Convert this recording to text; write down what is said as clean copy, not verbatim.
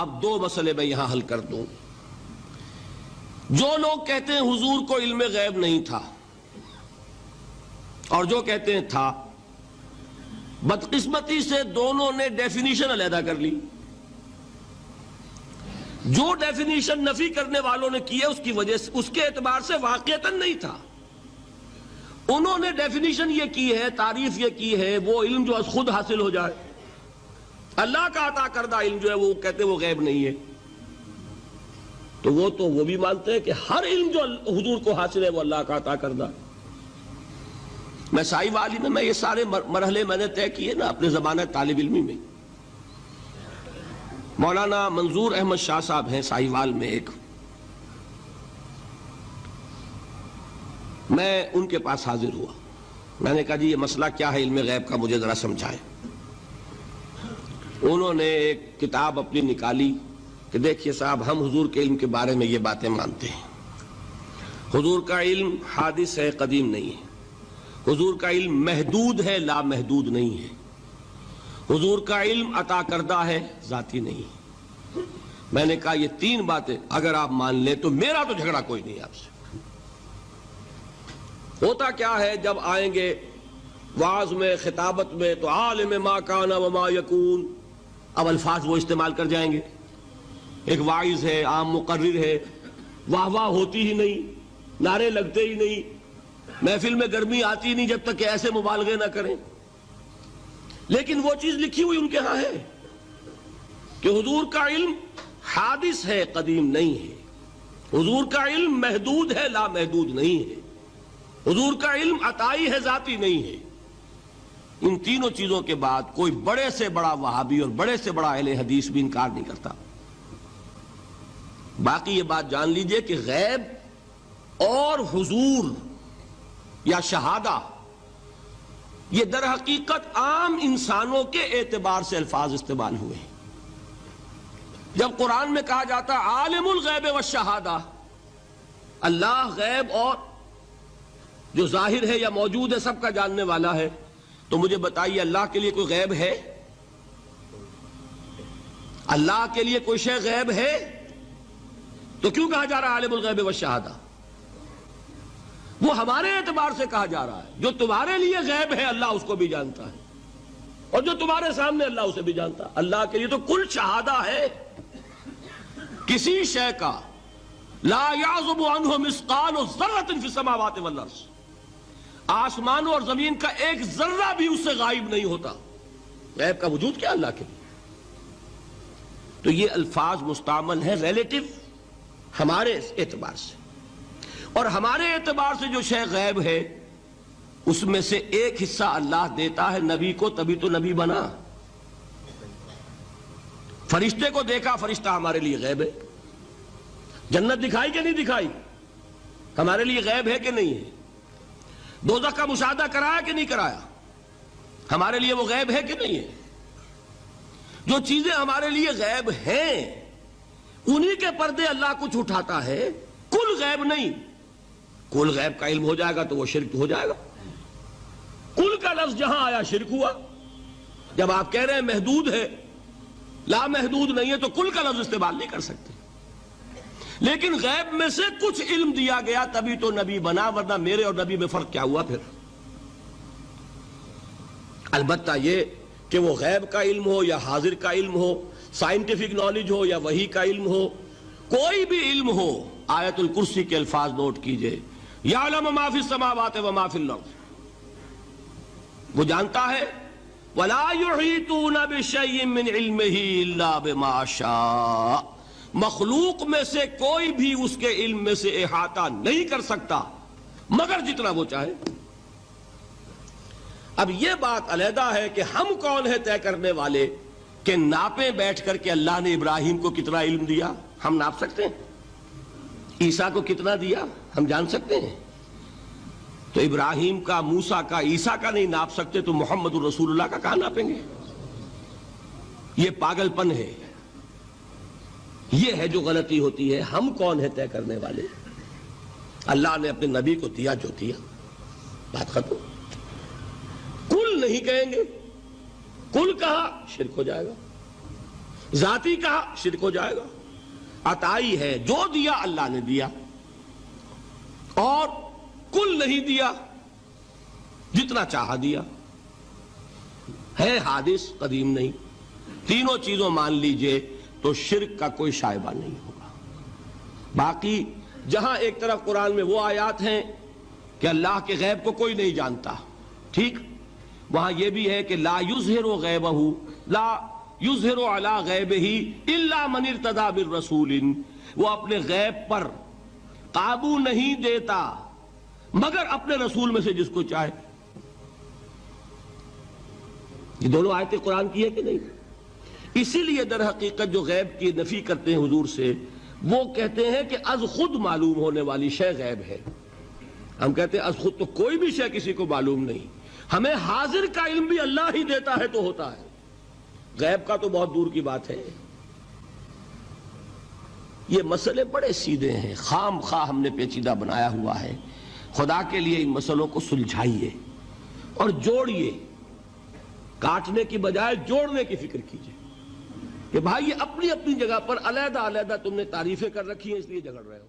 اب دو مسئلے میں یہاں حل کر دوں. جو لوگ کہتے ہیں حضور کو علم غیب نہیں تھا اور جو کہتے ہیں تھا، بدقسمتی سے دونوں نے ڈیفینیشن علیحدہ کر لی. جو ڈیفینیشن نفی کرنے والوں نے کی ہے اس کی وجہ سے، اس کے اعتبار سے واقعتاً نہیں تھا. انہوں نے ڈیفینیشن یہ کی ہے، تعریف یہ کی ہے، وہ علم جو خود حاصل ہو جائے. اللہ کا عطا کردہ علم جو ہے وہ کہتے ہیں وہ غیب نہیں ہے. تو وہ بھی مانتے ہیں کہ ہر علم جو حضور کو حاصل ہے وہ اللہ کا عطا کردہ. میں سائی والی میں یہ سارے مرحلے میں نے طے کیے نا اپنے زمانہ طالب علمی میں. مولانا منظور احمد شاہ صاحب ہیں سائی وال میں ایک، میں ان کے پاس حاضر ہوا. میں نے کہا جی یہ مسئلہ کیا ہے علم غیب کا، مجھے ذرا سمجھائیں. انہوں نے ایک کتاب اپنی نکالی کہ دیکھیے صاحب ہم حضور کے علم کے بارے میں یہ باتیں مانتے ہیں. حضور کا علم حادث ہے، قدیم نہیں ہے. حضور کا علم محدود ہے، لا محدود نہیں ہے. حضور کا علم عطا کردہ ہے، ذاتی نہیں. میں نے کہا یہ تین باتیں اگر آپ مان لیں تو میرا تو جھگڑا کوئی نہیں آپ سے. ہوتا کیا ہے جب آئیں گے وعظ میں، خطابت میں، تو عالم ما کان وما یکون، اب الفاظ وہ استعمال کر جائیں گے. ایک واعظ ہے، عام مقرر ہے، واہ واہ ہوتی ہی نہیں، نعرے لگتے ہی نہیں، محفل میں گرمی آتی نہیں جب تک کہ ایسے مبالغے نہ کریں. لیکن وہ چیز لکھی ہوئی ان کے ہاں ہے کہ حضور کا علم حادث ہے، قدیم نہیں ہے. حضور کا علم محدود ہے، لا محدود نہیں ہے. حضور کا علم عطائی ہے، ذاتی نہیں ہے. ان تینوں چیزوں کے بعد کوئی بڑے سے بڑا وہابی اور بڑے سے بڑا اہل حدیث بھی انکار نہیں کرتا. باقی یہ بات جان لیجئے کہ غیب اور حضور یا شہادہ یہ در حقیقت عام انسانوں کے اعتبار سے الفاظ استعمال ہوئے ہیں. جب قرآن میں کہا جاتا عالم الغیب والشہادہ، اللہ غیب اور جو ظاہر ہے یا موجود ہے سب کا جاننے والا ہے، تو مجھے بتائیے اللہ کے لیے کوئی غیب ہے؟ اللہ کے لیے کوئی شے غیب ہے؟ تو کیوں کہا جا رہا ہے عالم الغیب والشہادہ؟ وہ ہمارے اعتبار سے کہا جا رہا ہے. جو تمہارے لیے غیب ہے اللہ اس کو بھی جانتا ہے، اور جو تمہارے سامنے اللہ اسے بھی جانتا ہے. اللہ کے لیے تو کل شہادہ ہے. کسی شے کا لا یعزب عنہ مثقال ذرۃ فی السماوات والارض، آسمانوں اور زمین کا ایک ذرہ بھی اس سے غائب نہیں ہوتا. غیب کا وجود کیا اللہ کے لیے؟ تو یہ الفاظ مستعمل ہیں ریلیٹو ہمارے اعتبار سے، اور ہمارے اعتبار سے جو شے غیب ہے اس میں سے ایک حصہ اللہ دیتا ہے نبی کو، تبھی تو نبی بنا. فرشتے کو دیکھا، فرشتہ ہمارے لیے غیب ہے. جنت دکھائی کہ نہیں دکھائی، ہمارے لیے غیب ہے کہ نہیں ہے. دوزخ کا مشاہدہ کرایا کہ نہیں کرایا، ہمارے لیے وہ غیب ہے کہ نہیں ہے. جو چیزیں ہمارے لیے غیب ہیں انہی کے پردے اللہ کچھ اٹھاتا ہے، کل غیب نہیں. کل غیب کا علم ہو جائے گا تو وہ شرک ہو جائے گا. کل کا لفظ جہاں آیا شرک ہوا. جب آپ کہہ رہے ہیں محدود ہے، لا محدود نہیں ہے، تو کل کا لفظ استعمال نہیں کر سکتے. لیکن غیب میں سے کچھ علم دیا گیا تبھی تو نبی بنا، ورنہ میرے اور نبی میں فرق کیا ہوا پھر؟ البتہ یہ کہ وہ غیب کا علم ہو یا حاضر کا علم ہو، سائنٹیفک نالج ہو یا وحی کا علم ہو، کوئی بھی علم ہو، آیت الکرسی کے الفاظ نوٹ کیجئے، یعلم ما فی السماوات وما فی الارض، وہ جانتا ہے. ولا یحیطون بشیء من علمہ الا بما شاء، مخلوق میں سے کوئی بھی اس کے علم میں سے احاطہ نہیں کر سکتا مگر جتنا وہ چاہے. اب یہ بات علیحدہ ہے کہ ہم کون ہے طے کرنے والے کہ ناپیں بیٹھ کر کے اللہ نے ابراہیم کو کتنا علم دیا. ہم ناپ سکتے ہیں؟ عیسیٰ کو کتنا دیا ہم جان سکتے ہیں؟ تو ابراہیم کا، موسیٰ کا، عیسیٰ کا نہیں ناپ سکتے تو محمد رسول اللہ کا کہاں ناپیں گے؟ یہ پاگل پن ہے، یہ ہے جو غلطی ہوتی ہے. ہم کون ہے طے کرنے والے؟ اللہ نے اپنے نبی کو دیا جو دیا، بات ختم. کل نہیں کہیں گے، کل کہا شرک ہو جائے گا. ذاتی کہا شرک ہو جائے گا. عطائی ہے، جو دیا اللہ نے دیا، اور کل نہیں دیا، جتنا چاہا دیا. ہے حادث، قدیم نہیں. تینوں چیزوں مان لیجئے تو شرک کا کوئی شائبہ نہیں ہوگا. باقی جہاں ایک طرف قرآن میں وہ آیات ہیں کہ اللہ کے غیب کو کوئی نہیں جانتا، ٹھیک، وہاں یہ بھی ہے کہ لا یظہر غیبہ، لا یظہر علی غیبہ الا من ارتضی بالرسول، وہ اپنے غیب پر قابو نہیں دیتا مگر اپنے رسول میں سے جس کو چاہے. یہ دونوں آیتیں قرآن کی ہے کہ نہیں؟ اسی لیے در حقیقت جو غیب کی نفی کرتے ہیں حضور سے، وہ کہتے ہیں کہ از خود معلوم ہونے والی شے غیب ہے. ہم کہتے ہیں از خود تو کوئی بھی شے کسی کو معلوم نہیں، ہمیں حاضر کا علم بھی اللہ ہی دیتا ہے تو ہوتا ہے، غیب کا تو بہت دور کی بات ہے. یہ مسئلے بڑے سیدھے ہیں، خام خواہ ہم نے پیچیدہ بنایا ہوا ہے. خدا کے لیے ان مسئلوں کو سلجھائیے اور جوڑیے، کاٹنے کی بجائے جوڑنے کی فکر کیجیے کہ بھائی یہ اپنی اپنی جگہ پر علیحدہ علیحدہ تم نے تعریفیں کر رکھی ہیں اس لیے جھگڑ رہے ہو.